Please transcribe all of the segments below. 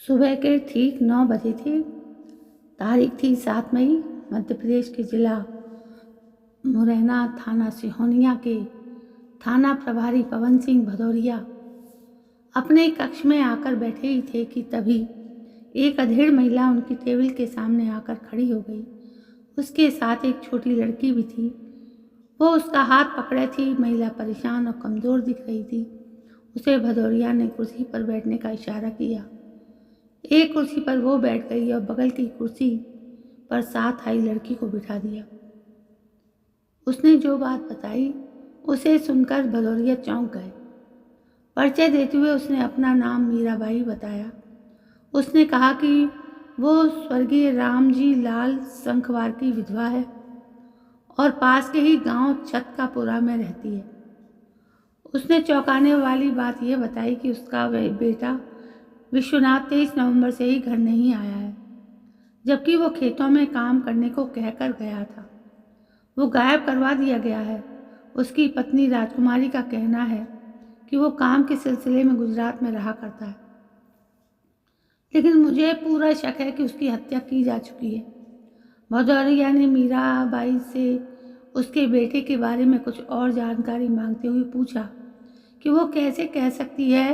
सुबह के ठीक 9 बजे थे। तारीख थी 7 मई। मध्य प्रदेश के जिला मुरैना थाना सिहोनिया के थाना प्रभारी पवन सिंह भदौरिया अपने कक्ष में आकर बैठे ही थे कि तभी एक अधेड़ महिला उनकी टेबल के सामने आकर खड़ी हो गई। उसके साथ एक छोटी लड़की भी थी। वो उसका हाथ पकड़े थी। महिला परेशान और कमज़ोर दिख रही थी। उसे भदौरिया ने कुर्सी पर बैठने का इशारा किया। एक कुर्सी पर वो बैठ गई और बगल की कुर्सी पर साथ आई लड़की को बिठा दिया। उसने जो बात बताई उसे सुनकर भदौरिया चौंक गए। परिचय देते हुए उसने अपना नाम मीराबाई बताया। उसने कहा कि वो स्वर्गीय रामजी लाल संखवार की विधवा है और पास के ही गांव छतकापुरा में रहती है। उसने चौंकाने वाली बात यह बताई कि उसका बेटा विश्वनाथ 23 नवंबर से ही घर नहीं आया है, जबकि वो खेतों में काम करने को कहकर गया था। वो गायब करवा दिया गया है। उसकी पत्नी राजकुमारी का कहना है कि वो काम के सिलसिले में गुजरात में रहा करता है, लेकिन मुझे पूरा शक है कि उसकी हत्या की जा चुकी है। भदौरिया ने मीराबाई से उसके बेटे के बारे में कुछ और जानकारी मांगते हुए पूछा कि वो कैसे कह सकती है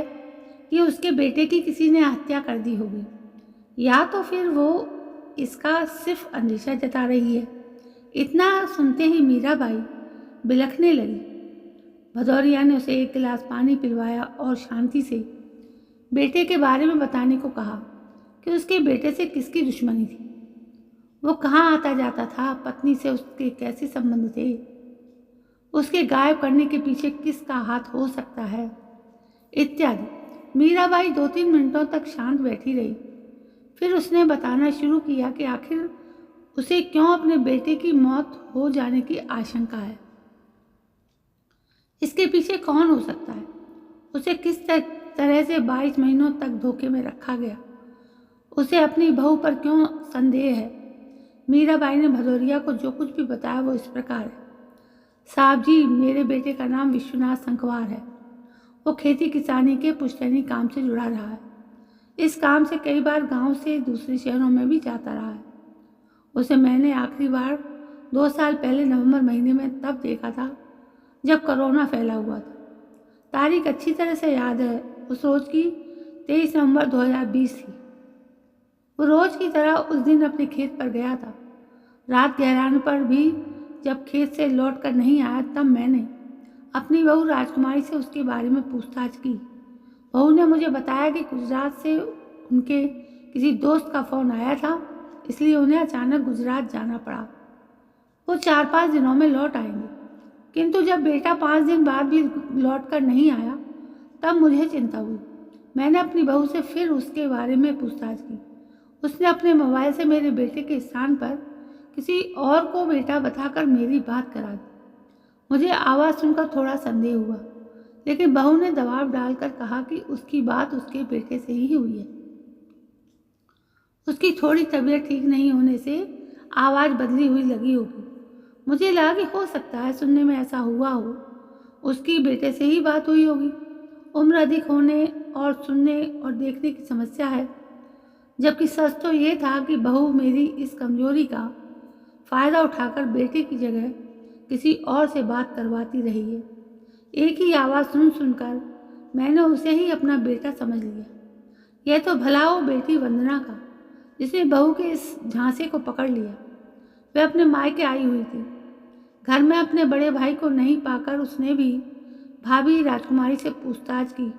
कि उसके बेटे की किसी ने हत्या कर दी होगी, या तो फिर वो इसका सिर्फ अंदेशा जता रही है। इतना सुनते ही मीराबाई बिलखने लगी। भदौरिया ने उसे एक गिलास पानी पिलवाया और शांति से बेटे के बारे में बताने को कहा कि उसके बेटे से किसकी दुश्मनी थी, वो कहाँ आता जाता था, पत्नी से उसके कैसे संबंध थे, उसके गायब करने के पीछे किसका हाथ हो सकता है, इत्यादि। मीराबाई 2-3 मिनटों तक शांत बैठी रही। फिर उसने बताना शुरू किया कि आखिर उसे क्यों अपने बेटे की मौत हो जाने की आशंका है, इसके पीछे कौन हो सकता है, उसे किस तरह से 22 महीनों तक धोखे में रखा गया, उसे अपनी बहू पर क्यों संदेह है। मीराबाई ने भदौरिया को जो कुछ भी बताया वो इस प्रकार है। साहब जी, मेरे बेटे का नाम विश्वनाथ संखवार है। वो खेती किसानी के पुश्तैनी काम से जुड़ा रहा है। इस काम से कई बार गांव से दूसरे शहरों में भी जाता रहा है। उसे मैंने आखिरी बार 2 साल पहले नवंबर महीने में तब देखा था जब कोरोना फैला हुआ था। तारीख अच्छी तरह से याद है। उस रोज की 23 नवंबर 2020 थी। वो रोज की तरह उस दिन अपने खेत पर गया था। रात गहराने पर भी जब खेत से लौट कर नहीं आया तब मैंने अपनी बहू राजकुमारी से उसके बारे में पूछताछ की। बहू ने मुझे बताया कि गुजरात से उनके किसी दोस्त का फ़ोन आया था, इसलिए उन्हें अचानक गुजरात जाना पड़ा। वो 4-5 दिनों में लौट आएंगे, किंतु जब बेटा 5 दिन बाद भी लौट कर नहीं आया तब मुझे चिंता हुई। मैंने अपनी बहू से फिर उसके बारे में पूछताछ की। उसने अपने मोबाइल से मेरे बेटे के स्थान पर किसी और को बेटा बताकर मेरी बात करा दी। मुझे आवाज़ सुनकर थोड़ा संदेह हुआ, लेकिन बहू ने दबाव डालकर कहा कि उसकी बात उसके बेटे से ही हुई है। उसकी थोड़ी तबीयत ठीक नहीं होने से आवाज़ बदली हुई लगी होगी। मुझे लगा कि हो सकता है सुनने में ऐसा हुआ हो, उसकी बेटे से ही बात हुई होगी। उम्र अधिक होने और सुनने और देखने की समस्या है, जबकि सच तो ये था कि बहू मेरी इस कमजोरी का फ़ायदा उठाकर बेटे की जगह किसी और से बात करवाती रही है। एक ही आवाज़ सुनकर मैंने उसे ही अपना बेटा समझ लिया। यह तो भला हो बेटी वंदना का, जिसने बहू के इस झांसे को पकड़ लिया। वह अपने मायके आई हुई थी। घर में अपने बड़े भाई को नहीं पाकर उसने भी भाभी राजकुमारी से पूछताछ की।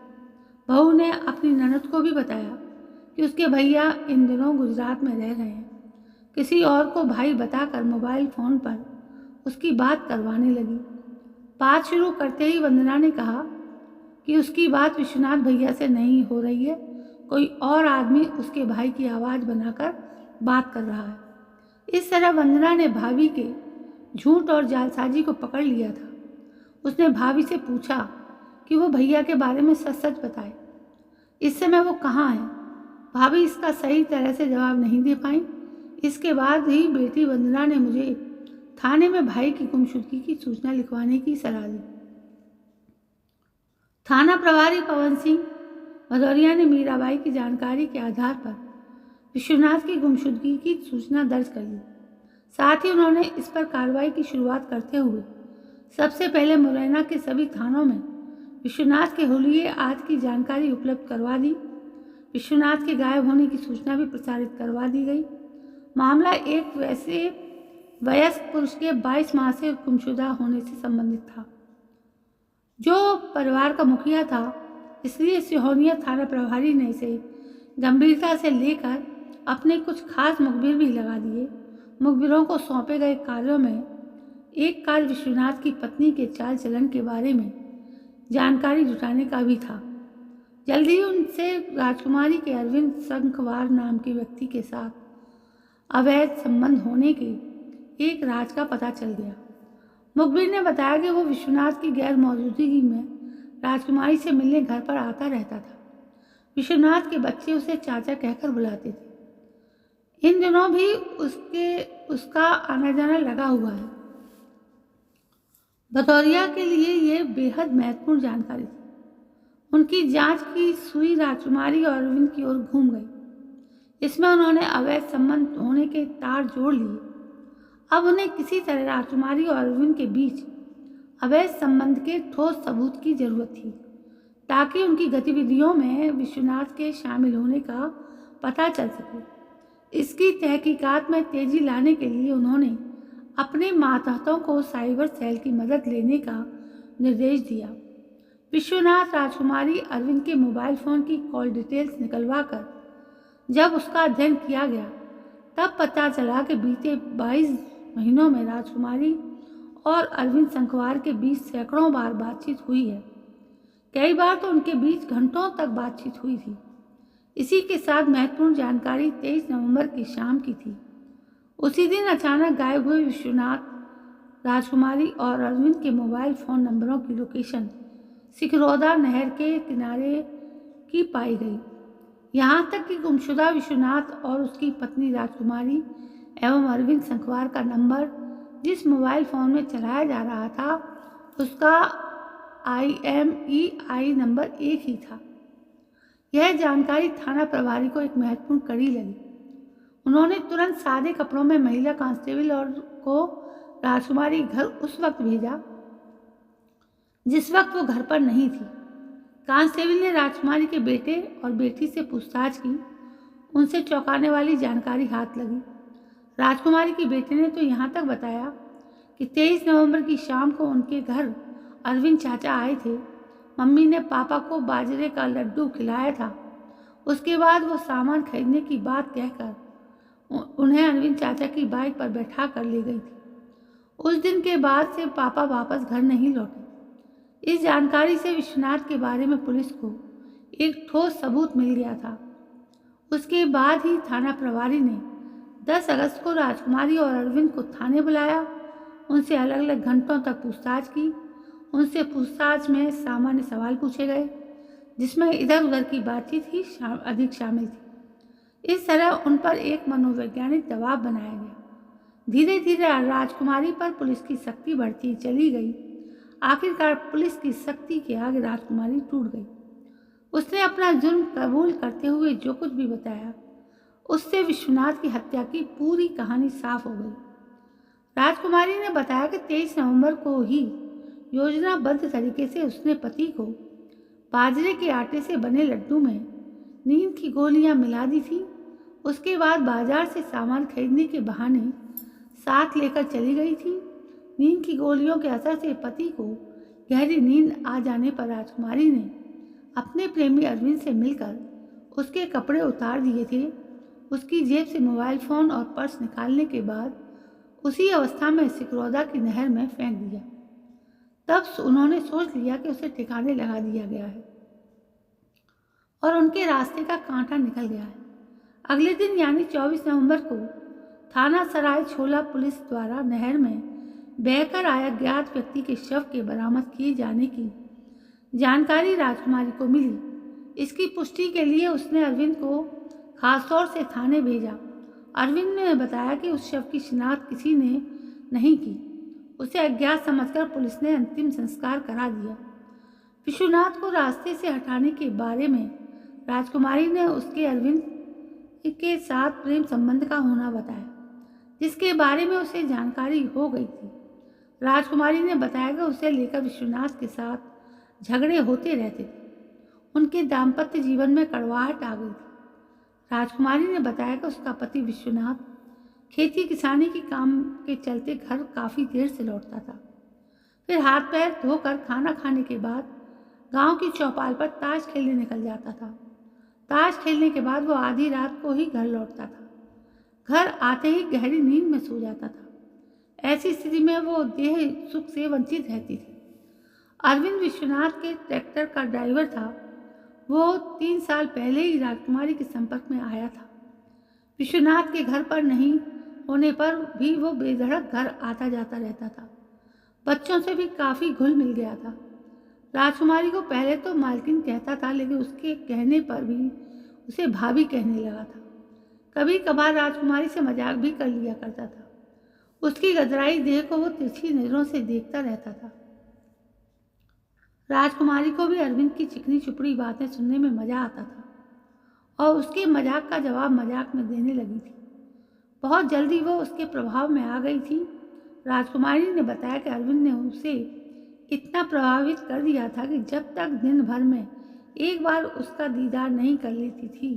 बहू ने अपनी ननद को भी बताया कि उसके भैया इन दिनों गुजरात में रह रहे हैं। किसी और को भाई बताकर मोबाइल फ़ोन पर उसकी बात करवाने लगी। बात शुरू करते ही वंदना ने कहा कि उसकी बात विश्वनाथ भैया से नहीं हो रही है, कोई और आदमी उसके भाई की आवाज़ बनाकर बात कर रहा है। इस तरह वंदना ने भाभी के झूठ और जालसाजी को पकड़ लिया था। उसने भाभी से पूछा कि वो भैया के बारे में सच सच बताए, इस समय वो कहाँ है। भाभी इसका सही तरह से जवाब नहीं दे पाई। इसके बाद ही बेटी वंदना ने मुझे थाने में भाई की गुमशुदगी की सूचना लिखवाने की सलाह दी। थाना प्रभारी पवन सिंह भदौरिया ने मीराबाई की जानकारी के आधार पर विश्वनाथ की गुमशुदगी की सूचना दर्ज कर ली। साथ ही उन्होंने इस पर कार्रवाई की शुरुआत करते हुए सबसे पहले मुरैना के सभी थानों में विश्वनाथ के हुलिये आज की जानकारी उपलब्ध करवा दी। विश्वनाथ के गायब होने की सूचना भी प्रसारित करवा दी गई। मामला एक वयस्क पुरुष के 22 माह से गुमशुदा होने से संबंधित था, जो परिवार का मुखिया था। इसलिए सिहोनिया थाना प्रभारी ने इसे गंभीरता से लेकर अपने कुछ खास मुखबिर भी लगा दिए। मुखबिरों को सौंपे गए कार्यों में एक कार्य विश्वनाथ की पत्नी के चाल चलन के बारे में जानकारी जुटाने का भी था। जल्द ही उनसे राजकुमारी के अरविंद संखवार नाम के व्यक्ति के साथ अवैध संबंध होने के एक राज का पता चल गया। मुखबिर ने बताया कि वो विश्वनाथ की गैर मौजूदगी में राजकुमारी से मिलने घर पर आता रहता था। विश्वनाथ के बच्चे उसे चाचा कहकर बुलाते थे। इन दिनों भी उसका आना जाना लगा हुआ है। भदौरिया के लिए यह बेहद महत्वपूर्ण जानकारी थी। उनकी जांच की सुई राजकुमारी और अरविंद की ओर घूम गई। इसमें उन्होंने अवैध संबंध होने के तार जोड़ लिए। अब उन्हें किसी तरह राजकुमारी और अरविंद के बीच अवैध संबंध के ठोस सबूत की जरूरत थी, ताकि उनकी गतिविधियों में विश्वनाथ के शामिल होने का पता चल सके। इसकी तहकीकात में तेजी लाने के लिए उन्होंने अपने मातहतों को साइबर सेल की मदद लेने का निर्देश दिया। विश्वनाथ राजकुमारी अरविंद के मोबाइल फ़ोन की कॉल डिटेल्स निकलवा कर जब उसका अध्ययन किया गया, तब पता चला कि बीते 22 महीनों में राजकुमारी और अरविंद संखवार के बीच सैकड़ों बार बातचीत हुई है। कई बार तो उनके बीच घंटों तक बातचीत हुई थी। इसी के साथ महत्वपूर्ण जानकारी 23 नवंबर की शाम की थी। उसी दिन अचानक गायब हुए विश्वनाथ, राजकुमारी और अरविंद के मोबाइल फ़ोन नंबरों की लोकेशन सिकरौदा नहर के किनारे की पाई गई। यहाँ तक कि गुमशुदा विश्वनाथ और उसकी पत्नी राजकुमारी एवं अरविंद संखवार का नंबर जिस मोबाइल फ़ोन में चलाया जा रहा था, उसका IMEI नंबर एक ही था। यह जानकारी थाना प्रभारी को एक महत्वपूर्ण कड़ी लगी। उन्होंने तुरंत सादे कपड़ों में महिला कांस्टेबल और को राजकुमारी घर उस वक्त भेजा जिस वक्त वो घर पर नहीं थी। कांस्टेबल ने राजकुमारी के बेटे और बेटी से पूछताछ की। उनसे चौंकाने वाली जानकारी हाथ लगी। राजकुमारी की बेटे ने तो यहाँ तक बताया कि 23 नवंबर की शाम को उनके घर अरविंद चाचा आए थे। मम्मी ने पापा को बाजरे का लड्डू खिलाया था। उसके बाद वो सामान खरीदने की बात कहकर उन्हें अरविंद चाचा की बाइक पर बैठा कर ले गई थी। उस दिन के बाद से पापा वापस घर नहीं लौटे। इस जानकारी से विश्वनाथ के बारे में पुलिस को एक ठोस सबूत मिल गया था। उसके बाद ही थाना प्रभारी ने 10 अगस्त को राजकुमारी और अरविंद को थाने बुलाया। उनसे अलग अलग घंटों तक पूछताछ की। उनसे पूछताछ में सामान्य सवाल पूछे गए, जिसमें इधर उधर की बातचीत ही अधिक शामिल थी। इस तरह उन पर एक मनोवैज्ञानिक दबाव बनाया गया। धीरे धीरे राजकुमारी पर पुलिस की सख्ती बढ़ती चली गई। आखिरकार पुलिस की सख्ती के आगे राजकुमारी टूट गई। उसने अपना जुर्म कबूल करते हुए जो कुछ भी बताया, उससे विश्वनाथ की हत्या की पूरी कहानी साफ हो गई। राजकुमारी ने बताया कि 23 नवंबर को ही योजनाबद्ध तरीके से उसने पति को बाजरे के आटे से बने लड्डू में नींद की गोलियां मिला दी थी। उसके बाद बाजार से सामान खरीदने के बहाने साथ लेकर चली गई थी। नींद की गोलियों के असर से पति को गहरी नींद आ जाने पर राजकुमारी ने अपने प्रेमी अरविंद से मिलकर उसके कपड़े उतार दिए थे। उसकी जेब से मोबाइल फ़ोन और पर्स निकालने के बाद उसी अवस्था में सिकरौदा की नहर में फेंक दिया। तब उन्होंने सोच लिया कि उसे ठिकाने लगा दिया गया है और उनके रास्ते का कांटा निकल गया है। अगले दिन यानी 24 नवंबर को थाना सराय छोला पुलिस द्वारा नहर में बहकर आया ज्ञात व्यक्ति के शव के बरामद किए जाने की जानकारी राजकुमारी को मिली। इसकी पुष्टि के लिए उसने अरविंद को खासतौर से थाने भेजा। अरविंद ने बताया कि उस शव की शिनाख्त किसी ने नहीं की। उसे अज्ञात समझकर पुलिस ने अंतिम संस्कार करा दिया। विश्वनाथ को रास्ते से हटाने के बारे में राजकुमारी ने उसके अरविंद के साथ प्रेम संबंध का होना बताया, जिसके बारे में उसे जानकारी हो गई थी। राजकुमारी ने बताया कि उसे लेकर विश्वनाथ के साथ झगड़े होते रहते थे। उनके दाम्पत्य जीवन में कड़वाहट आ गई थी। राजकुमारी ने बताया कि उसका पति विश्वनाथ खेती किसानी के काम के चलते घर काफ़ी देर से लौटता था। फिर हाथ पैर धोकर खाना खाने के बाद गांव की चौपाल पर ताश खेलने निकल जाता था। ताश खेलने के बाद वो आधी रात को ही घर लौटता था। घर आते ही गहरी नींद में सो जाता था। ऐसी स्थिति में वो देह सुख से वंचित रहती थी। अरविंद विश्वनाथ के ट्रैक्टर का ड्राइवर था। वो 3 साल पहले ही राजकुमारी के संपर्क में आया था। विश्वनाथ के घर पर नहीं होने पर भी वो बेधड़क घर आता जाता रहता था। बच्चों से भी काफ़ी घुल मिल गया था। राजकुमारी को पहले तो मालकिन कहता था, लेकिन उसके कहने पर भी उसे भाभी कहने लगा था। कभी कभार राजकुमारी से मजाक भी कर लिया करता था। उसकी गदराई देह को वो तिरछी नज़रों से देखता रहता था। राजकुमारी को भी अरविंद की चिकनी चुपड़ी बातें सुनने में मज़ा आता था और उसके मजाक का जवाब मजाक में देने लगी थी। बहुत जल्दी वो उसके प्रभाव में आ गई थी। राजकुमारी ने बताया कि अरविंद ने उसे इतना प्रभावित कर दिया था कि जब तक दिन भर में एक बार उसका दीदार नहीं कर लेती थी,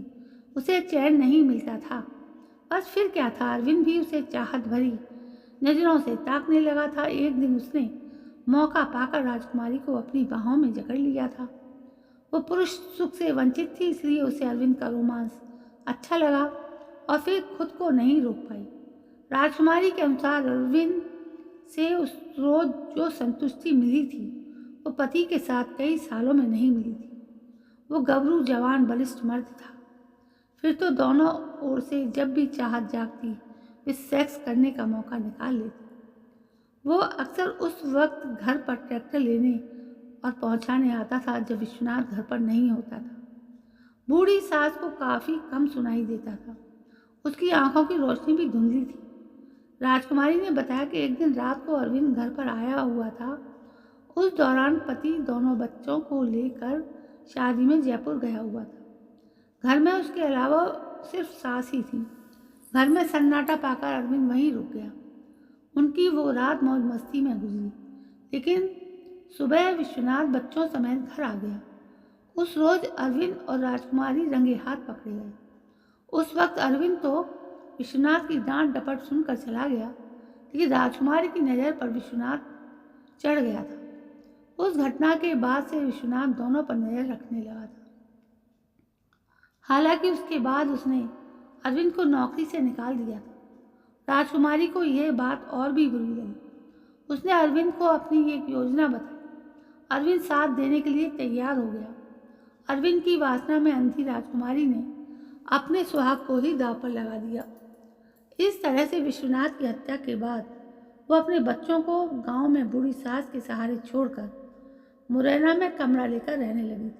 उसे चैन नहीं मिलता था। बस फिर क्या था, अरविंद भी उसे चाहत भरी नज़रों से ताकने लगा था। एक दिन उसने मौका पाकर राजकुमारी को अपनी बाहों में जकड़ लिया था। वो पुरुष सुख से वंचित थी, इसलिए उसे अरविंद का रोमांस अच्छा लगा और फिर खुद को नहीं रोक पाई। राजकुमारी के अनुसार अरविंद से उस रोज जो संतुष्टि मिली थी वो पति के साथ कई सालों में नहीं मिली थी। वो गबरू जवान बलिष्ठ मर्द था। फिर तो दोनों ओर से जब भी चाहत जागती वे सेक्स करने का मौका निकाल लेते। वो अक्सर उस वक्त घर पर ट्रैक्टर लेने और पहुंचाने आता था जब विश्वनाथ घर पर नहीं होता था। बूढ़ी सास को काफ़ी कम सुनाई देता था। उसकी आंखों की रोशनी भी धुंधली थी। राजकुमारी ने बताया कि एक दिन रात को अरविंद घर पर आया हुआ था। उस दौरान पति दोनों बच्चों को लेकर शादी में जयपुर गया हुआ था। घर में उसके अलावा सिर्फ सास ही थी। घर में सन्नाटा पाकर अरविंद वहीं रुक गया। उनकी वो रात मौज मस्ती में गुजरी, लेकिन सुबह विश्वनाथ बच्चों समेत घर आ गया। उस रोज अरविंद और राजकुमारी रंगे हाथ पकड़े गए। उस वक्त अरविंद तो विश्वनाथ की डांट डपट सुनकर चला गया, लेकिन राजकुमारी की नज़र पर विश्वनाथ चढ़ गया था। उस घटना के बाद से विश्वनाथ दोनों पर नज़र रखने लगा था। हालांकि उसके बाद उसने अरविंद को नौकरी से निकाल दिया था। राजकुमारी को यह बात और भी बुरी लगी। उसने अरविंद को अपनी एक योजना बताई। अरविंद साथ देने के लिए तैयार हो गया। अरविंद की वासना में अंधी राजकुमारी ने अपने सुहाग को ही दांव पर लगा दिया। इस तरह से विश्वनाथ की हत्या के बाद वो अपने बच्चों को गांव में बूढ़ी सास के सहारे छोड़कर मुरैना में कमरा लेकर रहने लगी थी।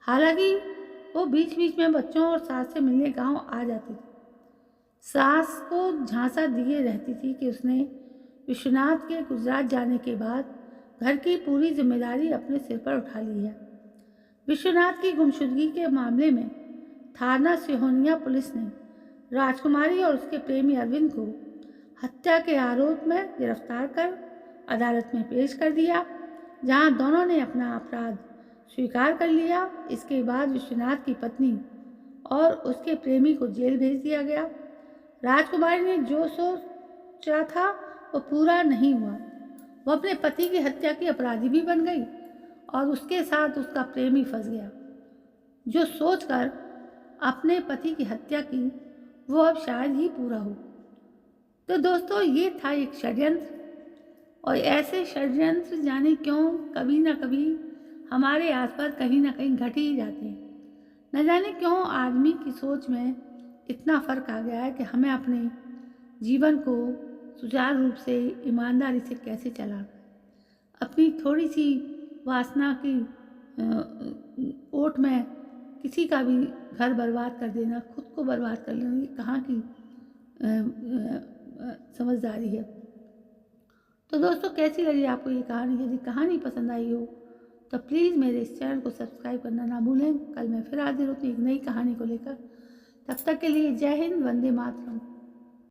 हालांकि वो बीच बीच में बच्चों और सास से मिलने गांव आ जाती थी। सास को झांसा दिए रहती थी कि उसने विश्वनाथ के गुजरात जाने के बाद घर की पूरी जिम्मेदारी अपने सिर पर उठा ली है। विश्वनाथ की गुमशुदगी के मामले में थाना सिहोनिया पुलिस ने राजकुमारी और उसके प्रेमी अरविंद को हत्या के आरोप में गिरफ्तार कर अदालत में पेश कर दिया, जहां दोनों ने अपना अपराध स्वीकार कर लिया। इसके बाद विश्वनाथ की पत्नी और उसके प्रेमी को जेल भेज दिया गया। राजकुमारी ने जो सोचा था वो पूरा नहीं हुआ। वो अपने पति की हत्या की अपराधी भी बन गई और उसके साथ उसका प्रेमी फंस गया, जो सोचकर अपने पति की हत्या की वो अब शायद ही पूरा हो। तो दोस्तों, ये था एक षड्यंत्र, और ऐसे षड्यंत्र जाने क्यों कभी ना कभी हमारे आसपास कहीं ना कहीं घट ही जाते हैं। न जाने क्यों आदमी की सोच में इतना फ़र्क आ गया है कि हमें अपने जीवन को सुचारू रूप से ईमानदारी से कैसे चलाना है। अपनी थोड़ी सी वासना की ओट में किसी का भी घर बर्बाद कर देना, खुद को बर्बाद कर लेना, ये कहाँ की समझदारी है। तो दोस्तों, कैसी लगी आपको ये कहानी? यदि कहानी पसंद आई हो तो प्लीज़ मेरे इस चैनल को सब्सक्राइब करना ना भूलें। कल मैं फिर हाजिर होती हूँ एक नई कहानी को लेकर। तब तक के लिए जय हिंद, वंदे मातरम।